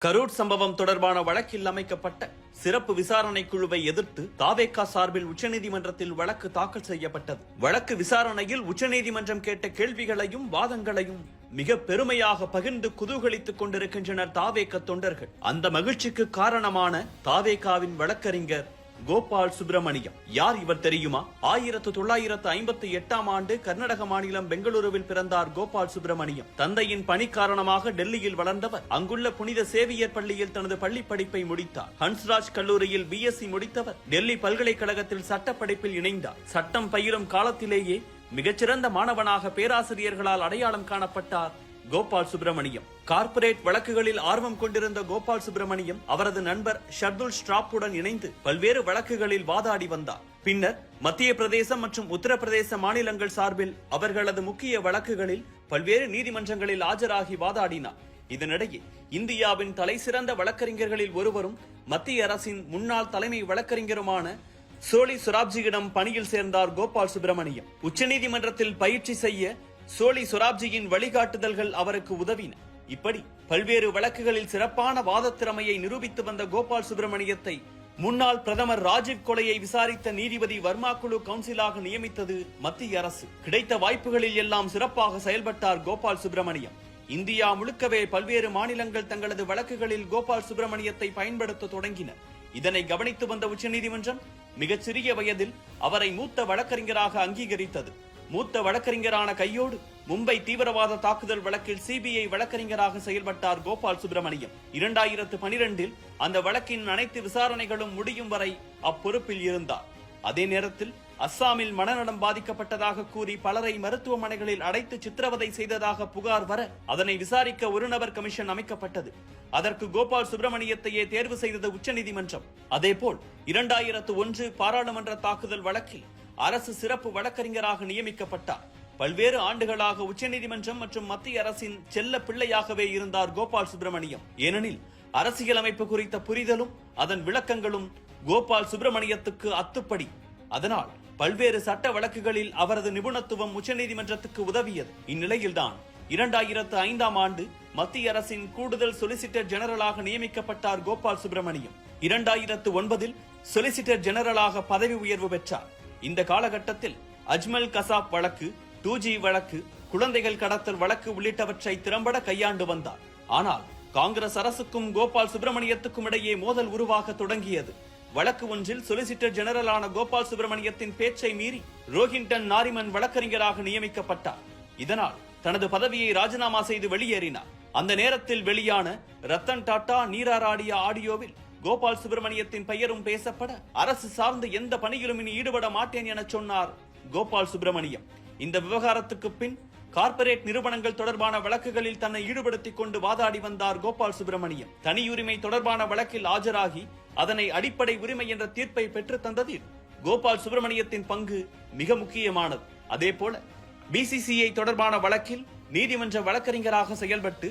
கரூர் சம்பவம் தொடர்பான வழக்கில் அமைக்கப்பட்ட சிறப்பு விசாரணை குழுவை எதிர்த்து தாவேகா சார்பில் உச்சநீதிமன்றத்தில் வழக்கு தாக்கல் செய்யப்பட்டது. வழக்கு விசாரணையில் உச்சநீதிமன்றம் கேட்ட கேள்விகளையும் வாதங்களையும் மிக பெருமையாக பகிர்ந்து குதூகலித்துக் கொண்டிருக்கின்றனர் தாவேகா தொண்டர்கள். அந்த மகிழ்ச்சிக்கு காரணமான தாவேகாவின் வழக்கறிஞர் கோபால் சுப்பிரமணியம். யார் இவர் தெரியுமா? 1958ஆம் ஆண்டு கர்நாடக மாநிலம் பெங்களூருவில் பிறந்தார் கோபால் சுப்பிரமணியம். தந்தையின் பணி காரணமாக டெல்லியில் வளர்ந்தவர். அங்குள்ள புனித சேவியர் பள்ளியில் தனது பள்ளி படிப்பை முடித்தார். ஹன்ஸ்ராஜ் கல்லூரியில் பிஎஸ்சி முடித்தவர். டெல்லி பல்கலைக்கழகத்தில் சட்ட படிப்பில் இணைந்தார். சட்டம் பயிலும் காலத்திலேயே மிகச்சிறந்த மாணவனாக பேராசிரியர்களால் அடையாளம் காணப்பட்டார் கோபால் சுப்பிரமணியம். கார்ப்பரேட் வழக்குகளில் ஆர்வம் கொண்டிருந்த கோபால் சுப்பிரமணியம் அவரது நண்பர் ஷர்துல் ஸ்ட்ராப்புடன் இணைந்து பல்வேறு வழக்குகளில் வாதாடி வந்தார். பின்னர் மத்திய பிரதேசம் மற்றும் உத்தரப்பிரதேச மாநிலங்கள் சார்பில் அவர்களது முக்கிய வழக்குகளில் பல்வேறு நீதிமன்றங்களில் ஆஜராகி வாதாடினார். இதனிடையே இந்தியாவின் தலைசிறந்த வழக்கறிஞர்களில் ஒருவரும் மத்திய அரசின் முன்னாள் தலைமை வழக்கறிஞருமான சோலி சொராப்ஜியிடம் பணியில் சேர்ந்தார் கோபால் சுப்பிரமணியம். உச்சநீதிமன்றத்தில் பயிற்சி செய்ய சோலி சொராப்ஜியின் வழிகாட்டுதல்கள் அவருக்கு உதவின. இப்படி பல்வேறு வழக்குகளில் சிறப்பான வாத திறமையை நிரூபித்து வந்த கோபால் சுப்பிரமணியத்தை முன்னாள் பிரதமர் ராஜீவ் கொலையை விசாரித்த நீதிபதி வர்மா குழு கவுன்சிலாக நியமித்தது மத்திய அரசு. கிடைத்த வாய்ப்புகளில் எல்லாம் சிறப்பாக செயல்பட்டார் கோபால் சுப்பிரமணியம். இந்தியா முழுக்கவே பல்வேறு மாநிலங்கள் தங்களது வழக்குகளில் கோபால் சுப்பிரமணியத்தை பயன்படுத்த தொடங்கின. இதனை கவனித்து வந்த உச்சநீதிமன்றம் மிகச்சிறிய வயதில் அவரை மூத்த வழக்கறிஞராக அங்கீகரித்தது. மூத்த வழக்கறிஞரான கையோடு மும்பை தீவிரவாத தாக்குதல் வழக்கில் சிபிஐ வழக்கறிஞராக செயல்பட்டார் கோபால் சுப்பிரமணியம். 2012இல் அந்த வழக்கின் அனைத்து விசாரணைகளும் முடியும் வரை அப்பொறுப்பில் இருந்தார். அதே நேரத்தில் அஸ்ஸாமில் மனநலம் பாதிக்கப்பட்டதாக கூறி பலரை மருத்துவமனைகளில் அடைத்து சித்திரவதை செய்ததாக புகார் வர அதனை விசாரிக்க ஒரு நபர் கமிஷன் அமைக்கப்பட்டது. அதற்கு கோபால் சுப்பிரமணியத்தையே தேர்வு செய்தது உச்சநீதிமன்றம். அதேபோல் 2001 பாராளுமன்ற தாக்குதல் வழக்கில் அரசு சிறப்பு வழக்கறிஞராக நியமிக்கப்பட்டார். பல்வேறு ஆண்டுகளாக உச்சநீதிமன்றம் மற்றும் மத்திய அரசின் செல்ல பிள்ளையாகவே இருந்தார் கோபால் சுப்பிரமணியம். ஏனெனில் அரசியலமைப்பு குறித்த புரிதலும் அதன் விளக்கங்களும் கோபால் சுப்பிரமணியத்துக்கு அத்துப்படி. அதனால் பல்வேறு சட்ட வழக்குகளில் அவரது நிபுணத்துவம் உச்சநீதிமன்றத்துக்கு உதவியது. இந்நிலையில்தான் 2005ஆம் ஆண்டு மத்திய அரசின் கூடுதல் சொலிசிட்டர் ஜெனரலாக நியமிக்கப்பட்டார் கோபால் சுப்பிரமணியம். 2009இல் சொலிசிட்டர் ஜெனரலாக பதவி உயர்வு பெற்றார். இந்த காலகட்டத்தில் அஜ்மல் கசாப் வழக்கு, 2G வழக்கு, குழந்தைகள் கடத்தல் வழக்கு உள்ளிட்டவற்றை திறம்பட கையாண்டு வந்தார். ஆனால் காங்கிரஸ் அரசுக்கும் கோபால் சுப்பிரமணியத்துக்கும் இடையே மோதல் உருவாக தொடங்கியது. வழக்கு ஒன்றில் சொலிசிட்டர் ஜெனரலான கோபால் சுப்பிரமணியத்தின் பேச்சை மீறி ரோஹின்டன் நாரிமன் வழக்கறிஞராக நியமிக்கப்பட்டார். இதனால் தனது பதவியை ராஜினாமா செய்து வெளியேறினார். அந்த நேரத்தில் வெளியான ரத்தன் டாடா நீராராடிய ஆடியோவில் கோபால் சுப்பிரமணியத்தின் பெயரும் பேசப்பட அரசு சார்ந்த எந்த பணியிலும் இனி ஈடுபட மாட்டேன் என சொன்னார் கோபால் சுப்பிரமணியம். இந்த விவகாரத்துக்கு பின் கார்ப்பரேட் நிறுவனங்கள் தொடர்பான வழக்குகளில் தன்னை ஈடுபடுத்திக் கொண்டு வாதாடி வந்தார் கோபால் சுப்பிரமணியம். தனியுரிமை தொடர்பான வழக்கில் ஆஜராகி அதனை அடிப்படை உரிமை என்ற தீர்ப்பை பெற்று தந்ததில் கோபால் சுப்பிரமணியத்தின் பங்கு மிக முக்கியமானது. அதேபோல பிசிசிஐ தொடர்பான வழக்கில் நீதிமன்ற வழக்கறிஞராக செயல்பட்டு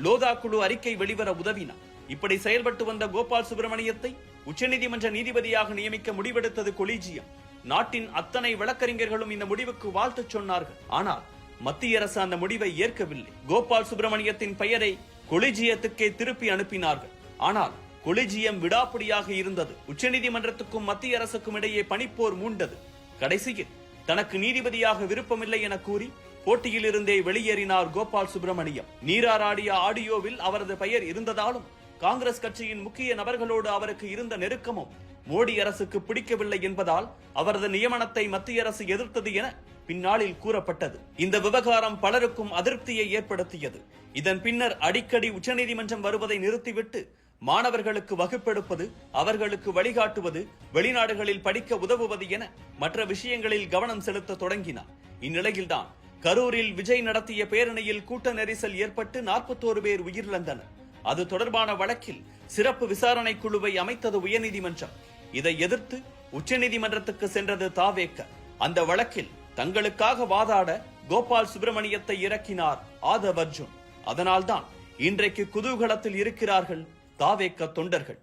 லோதா குழு அறிக்கை வெளிவர உதவினார். இப்படி செயல்பட்டு வந்த கோபால் சுப்பிரமணியத்தை உச்சநீதிமன்ற நீதிபதியாக நியமிக்க முடிவெடுத்தது கொலீஜியம். நாட்டின் அத்தனை வழக்கறிஞர்களும் இந்த முடிவுக்கு வாழ்த்து சொன்னார்கள். ஆனால் மத்திய அரசு அந்த முடிவை ஏற்கவில்லை. கோபால் சுப்பிரமணியத்தின் பெயரை கொலீஜியத்துக்கே திருப்பி அனுப்பினார்கள். ஆனால் கொலீஜியம் விடாப்பிடியாக இருந்தது. உச்சநீதிமன்றத்துக்கும் மத்திய அரசுக்கும் இடையே பனிப்போர் மூண்டது. கடைசியில் தனக்கு நீதிபதியாக விருப்பமில்லை என கூறி போட்டியில் இருந்தே வெளியேறினார் கோபால் சுப்பிரமணியம். நீராராடிய ஆடியோவில் அவரது பெயர் இருந்ததாலும் காங்கிரஸ் கட்சியின் முக்கிய நபர்களோடு அவருக்கு இருந்த நெருக்கமும் மோடி அரசுக்கு பிடிக்கவில்லை என்பதால் அவரது நியமனத்தை மத்திய அரசு எதிர்த்தது என பின்னாளில் கூறப்பட்டது. இந்த விவகாரம் பலருக்கும் அதிருப்தியை ஏற்படுத்தியது. இதன் பின்னர் அடிக்கடி உச்சநீதிமன்றம் வருவதை நிறுத்திவிட்டு மாணவர்களுக்கு வகுப்பெடுப்பது, அவர்களுக்கு வழிகாட்டுவது, வெளிநாடுகளில் படிக்க உதவுவது என மற்ற விஷயங்களில் கவனம் செலுத்த தொடங்கினார். இந்நிலையில்தான் கரூரில் விஜய் நடத்திய பேரணியில் கூட்ட நெரிசல் ஏற்பட்டு 41 பேர் உயிரிழந்தனர். அது தொடர்பான வழக்கில் சிறப்பு விசாரணை குழுவை அமைத்தது உயர்நீதிமன்றம். இதை எதிர்த்து உச்சநீதிமன்றத்துக்கு சென்றது தாவேக. அந்த வழக்கில் தங்களுக்காக வாதாட கோபால் சுப்பிரமணியத்தை இறக்கினார் ஆதவ் அர்ஜுன். அதனால்தான் இன்றைக்கு குதூகலத்தில் இருக்கிறார்கள் தாவேக தொண்டர்கள்.